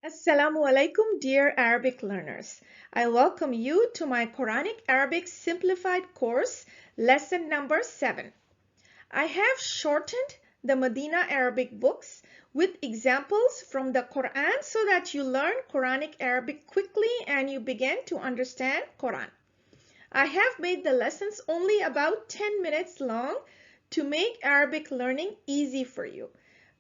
Assalamu alaikum, dear Arabic learners. I welcome you to my Quranic Arabic Simplified course, lesson number 7. I have shortened the Madinah Arabic books with examples from the Quran so that you learn Quranic Arabic quickly and you begin to understand Quran. I have made the lessons only about 10 minutes long to make Arabic learning easy for you.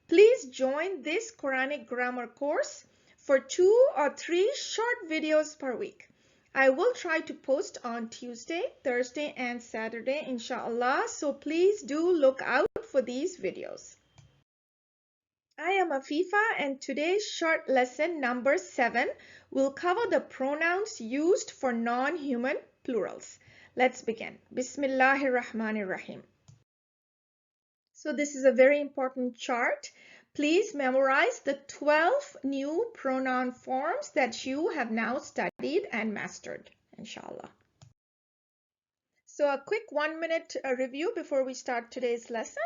Please join this Quranic grammar course for 2 or 3 short videos per week. I will try to post on Tuesday, Thursday, and Saturday, InshaAllah. So please do look out for these videos. I am Afifa, and today's short lesson number 7 will cover the pronouns used for non-human plurals. Let's begin. Bismillahir Rahmanir Rahim. So this is a very important chart. Please memorize the 12 new pronoun forms that you have now studied and mastered, inshallah. So a quick 1-minute review before we start today's lesson.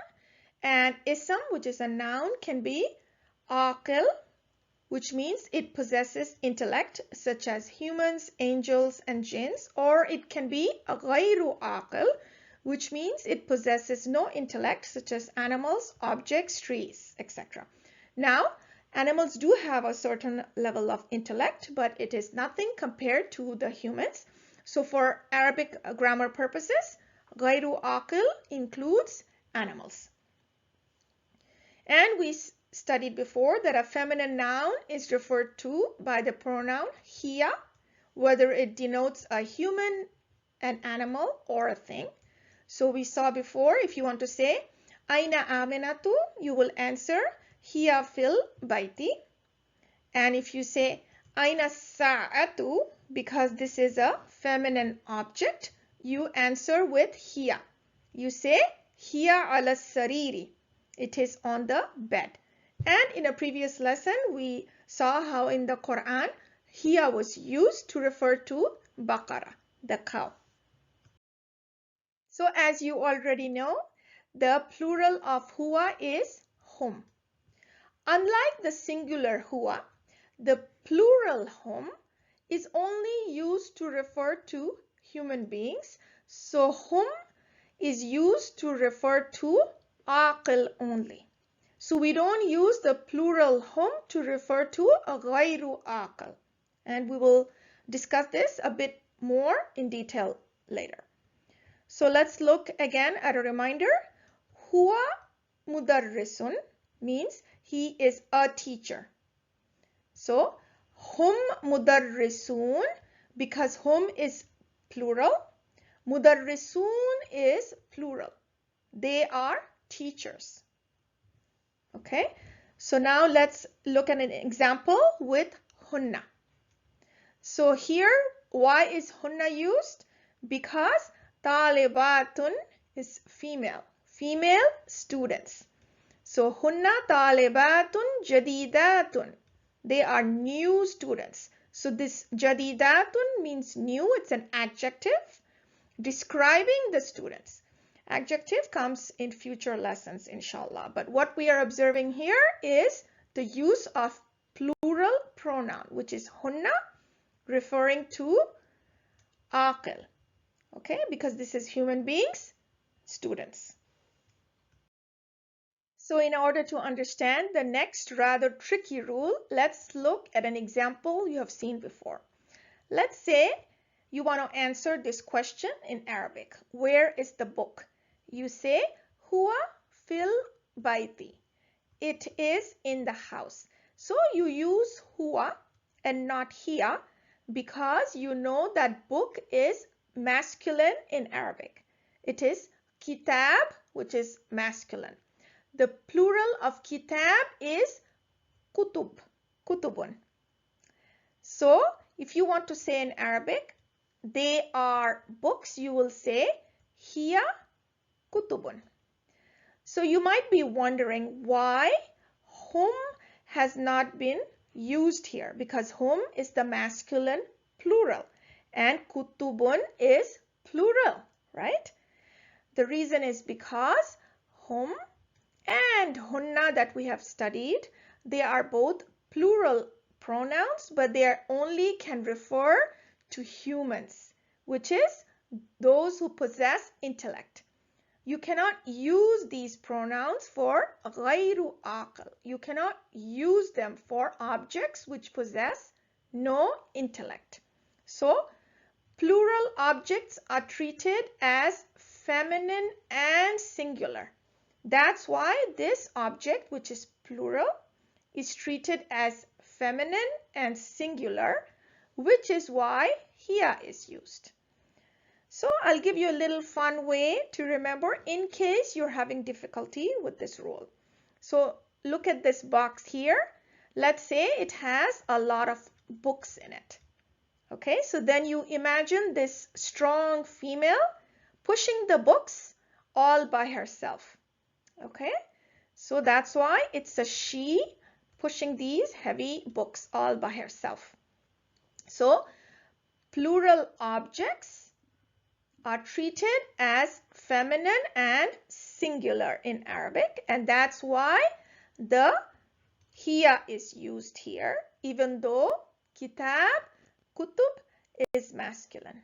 And ism, which is a noun, can be aqil, which means it possesses intellect, such as humans, angels, and jinns, or it can be ghayru aqil, which means it possesses no intellect, such as animals, objects, trees, etc. Now, animals do have a certain level of intellect, but it is nothing compared to the humans. So for Arabic grammar purposes, ghayru aqil includes animals. And we studied before that a feminine noun is referred to by the pronoun hiya, whether it denotes a human, an animal, or a thing. So we saw before, if you want to say Aina Aminatu, you will answer Hiya fil baiti. And if you say Aina Sa'atu, because this is a feminine object, you answer with Hiya. You say Hiya ala sariri. It is on the bed. And in a previous lesson, we saw how in the Quran, Hiya was used to refer to Baqarah, the cow. So as you already know, the plural of huwa is hum. Unlike the singular huwa, the plural hum is only used to refer to human beings. So hum is used to refer to aqil only. So we don't use the plural hum to refer to a ghayru aqil. And we will discuss this a bit more in detail later. So let's look again at a reminder. Huwa mudarrisun means he is a teacher. So hum mudarrisun, because hum is plural, mudarrisun is plural. They are teachers. Okay, so now let's look at an example with hunna. So here, why is hunna used? Because talibatun is female students. So hunna talibatun jadidatun. They are new students. So this jadidatun means new. It's an adjective describing the students. Adjective comes in future lessons, inshallah. But what we are observing here is the use of plural pronoun, which is hunna, referring to aqil. Okay, because this is human beings, students. So in order to understand the next rather tricky rule, let's look at an example you have seen before. Let's say you want to answer this question in Arabic. Where is the book? You say, Huwa fil baiti. It is in the house. So you use huwa and not hiya because you know that book is masculine in Arabic. It is kitab, which is masculine. The plural of kitab is kutub, kutubun. So if you want to say in Arabic, they are books, you will say hiya kutubun. So you might be wondering why hum has not been used here, because hum is the masculine plural and kutubun is plural, right? The reason is because hum and hunna that we have studied, they are both plural pronouns, but they only can refer to humans, which is those who possess intellect. You cannot use these pronouns for غير عاقل. You cannot use them for objects which possess no intellect. So, plural objects are treated as feminine and singular. That's why this object, which is plural, is treated as feminine and singular, which is why here is used. So I'll give you a little fun way to remember in case you're having difficulty with this rule. So look at this box here. Let's say it has a lot of books in it. Okay, so then you imagine this strong female pushing the books all by herself. Okay, so that's why it's a she pushing these heavy books all by herself. So plural objects are treated as feminine and singular in Arabic, and that's why the hiya is used here, even though kitab, kutub is masculine.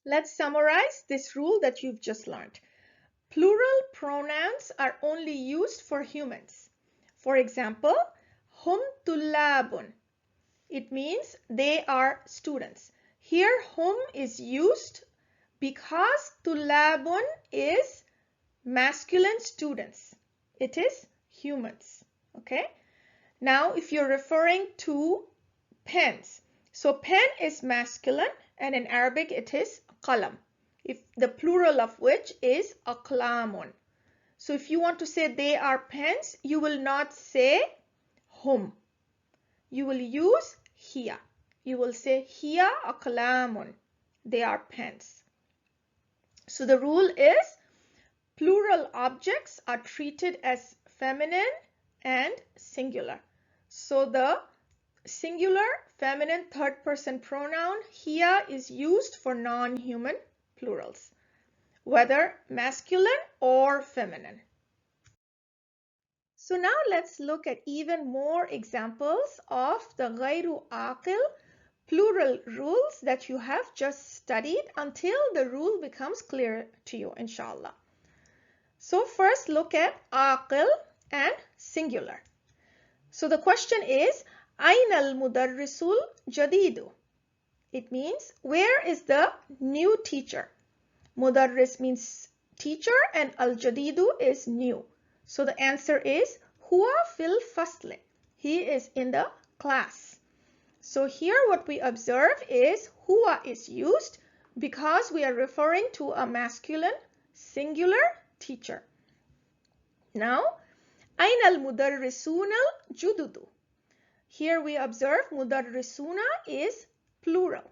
Let's summarize this rule that you've just learned. Plural pronouns are only used for humans. For example, hum tullabun. It means they are students. Here hum is used because tullabun is masculine students. It is humans. Okay. Now if you're referring to pens, so pen is masculine and in Arabic it is qalam, if the plural of which is aqlamun. So if you want to say they are pens, you will not say hum. You will use hiya. You will say hiya aqlamun. They are pens. So the rule is plural objects are treated as feminine and singular. So the singular feminine third person pronoun hiya is used for non-human plurals, whether masculine or feminine. So now let's look at even more examples of the غير عاقل plural rules that you have just studied until the rule becomes clear to you, inshallah. So first look at عاقل and singular. So the question is أين المدرس الجديد? It means where is the new teacher? Mudarris means teacher and al-jadidu is new. So the answer is huwa fil fasli. He is in the class. So here what we observe is huwa is used because we are referring to a masculine singular teacher. Now, أين المدرسون الجدد? Here we observe mudarrisuna is plural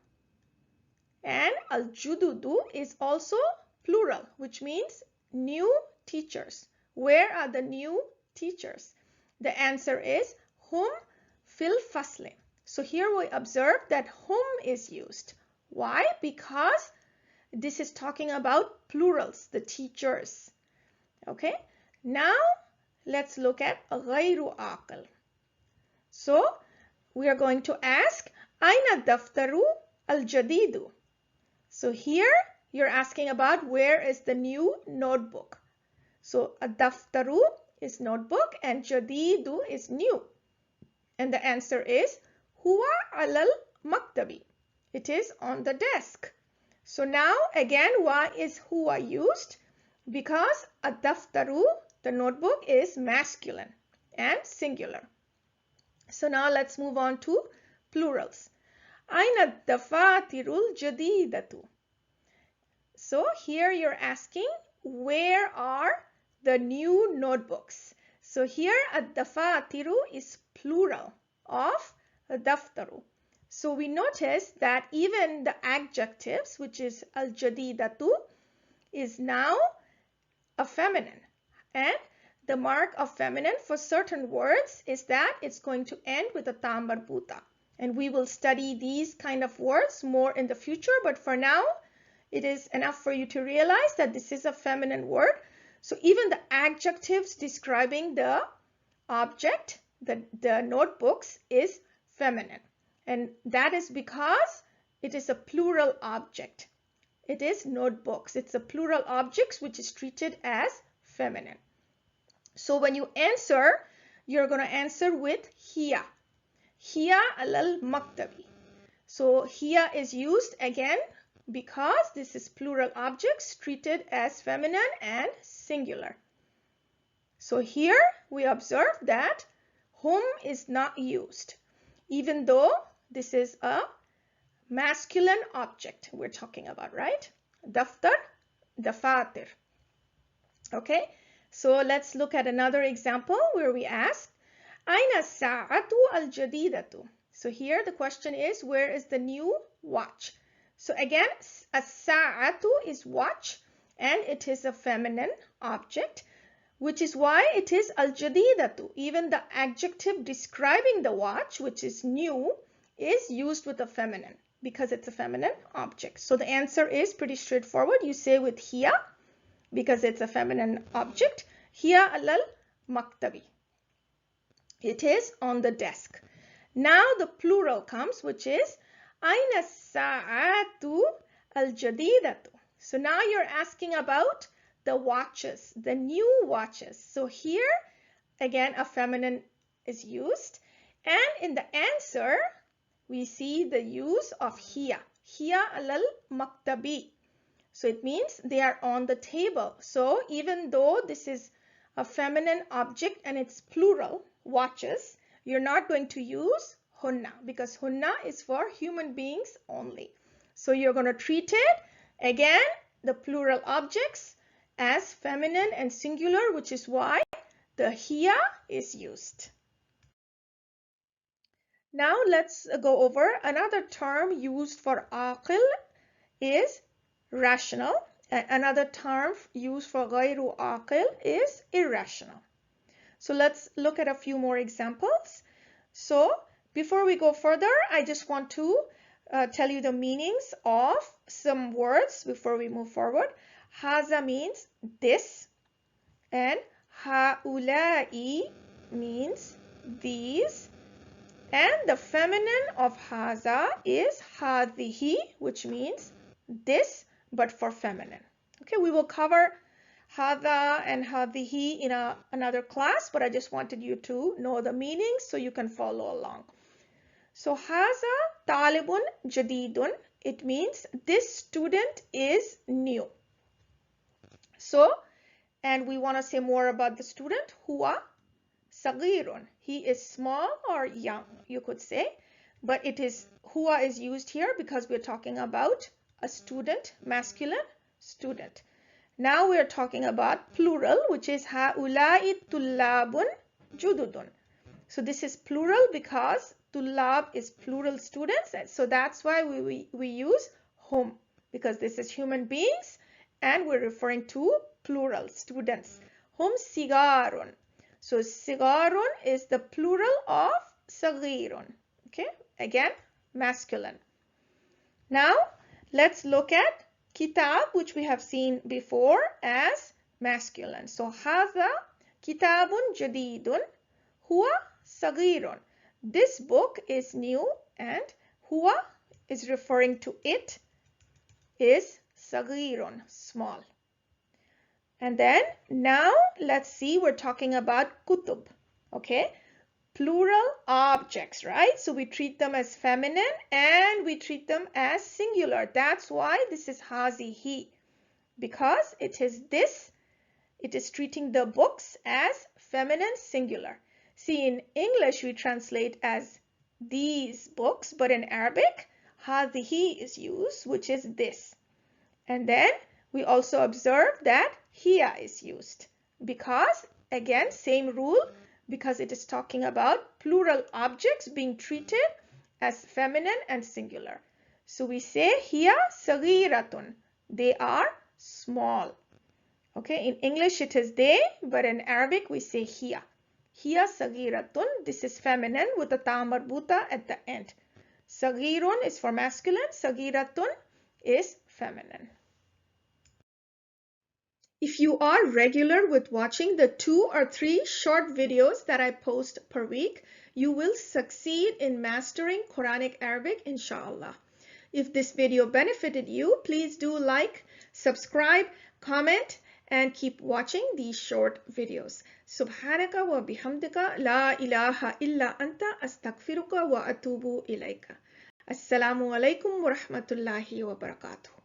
and al-jududu is also plural, which means new teachers. Where are the new teachers? The answer is hum fil fasli. So here we observe that hum is used. Why? Because this is talking about plurals, the teachers. Okay, now let's look at غير عاقل. So we are going to ask أين الدفتر الجديد? So here you're asking about where is the new notebook. So الدفتر is notebook and جديد is new. And the answer is هو على المكتب. It is on the desk. So now again, why is huwa used? Because الدفتر, the notebook, is masculine and singular. So now let's move on to plurals. أين الدفاتر الجديدة? So here you're asking where are the new notebooks? So here الدفاتر is plural of الدفتر. So we notice that even the adjectives, which is al-jadidatu, is now a feminine. And the mark of feminine for certain words is that it's going to end with a ta marbuta. And we will study these kind of words more in the future. But for now, it is enough for you to realize that this is a feminine word. So even the adjectives describing the object the notebooks is feminine. And that is because it is a plural object. It is notebooks. It's a plural object which is treated as feminine. So when you answer, you're going to answer with hiya. Hiya alal maktabi. So hiya is used again because this is plural objects treated as feminine and singular. So here we observe that hum is not used, even though this is a masculine object we're talking about, right? Daftar, dafatir. Okay, so let's look at another example where we ask, Aina sa'atu al-jadidatu. So here the question is, where is the new watch? So again, as-sa'atu is watch, and it is a feminine object, which is why it is al-jadidatu. Even the adjective describing the watch, which is new, is used with a feminine because it's a feminine object. So the answer is pretty straightforward. You say with hiya because it's a feminine object. Hiya alal maktabi. It is on the desk. Now the plural comes, which is Aina sa'atu al-jadidatu. So now you're asking about the watches, the new watches. So here again a feminine is used, and in the answer we see the use of hiya. Hiya alal maktabi. So it means they are on the table. So even though this is a feminine object and it's plural watches, you're not going to use hunna because hunna is for human beings only. So you're going to treat it again, the plural objects, as feminine and singular, which is why the hiya is used. Now let's go over another term used for aqil is rational. Another term used for ghayru aqil is irrational. So let's look at a few more examples. So before we go further, I just want to tell you the meanings of some words before we move forward. Haza means this, and haulai means these, and the feminine of haza is hadhihi, which means this but for feminine. Okay, we will cover hada and hadhihi in another class, but I just wanted you to know the meanings so you can follow along. So haza talibun jadidun, it means this student is new. So, and we want to say more about the student. Huwa sagirun, he is small or young, you could say, but it is huwa is used here because we're talking about a student, masculine student. Now we're talking about plural, which is haulai tullabun jududun. So this is plural because tullab is plural students, so that's why we use hum, because this is human beings and we're referring to plural students. Hum sigarun. So sigarun is the plural of sagirun. Okay, again masculine. Now let's look at kitab, which we have seen before as masculine. So hadha kitabun jadidun huwa sagirun. This book is new, and huwa is referring to it is sagirun, small. And then now let's see, we're talking about kutub. Okay, plural objects, right? So we treat them as feminine and we treat them as singular. That's why this is hazihi, because it is this, it is treating the books as feminine singular. See, in English we translate as these books, but in Arabic hazihi is used, which is this. And then we also observe that hiya is used because, again, same rule, because it is talking about plural objects being treated as feminine and singular. So we say hiya sagiratun, they are small. Okay, in English it is they, but in Arabic we say hiya. Hiya sagiratun, this is feminine with a ta marbuta at the end. Sagirun is for masculine, sagiratun is feminine. If you are regular with watching the 2 or 3 short videos that I post per week, you will succeed in mastering Quranic Arabic, inshallah. If this video benefited you, please do like, subscribe, comment, and keep watching these short videos. Subhanaka wa bihamdika la ilaha illa anta astaghfiruka wa atubu ilayka. Assalamu alaikum wa rahmatullahi wa barakatuh.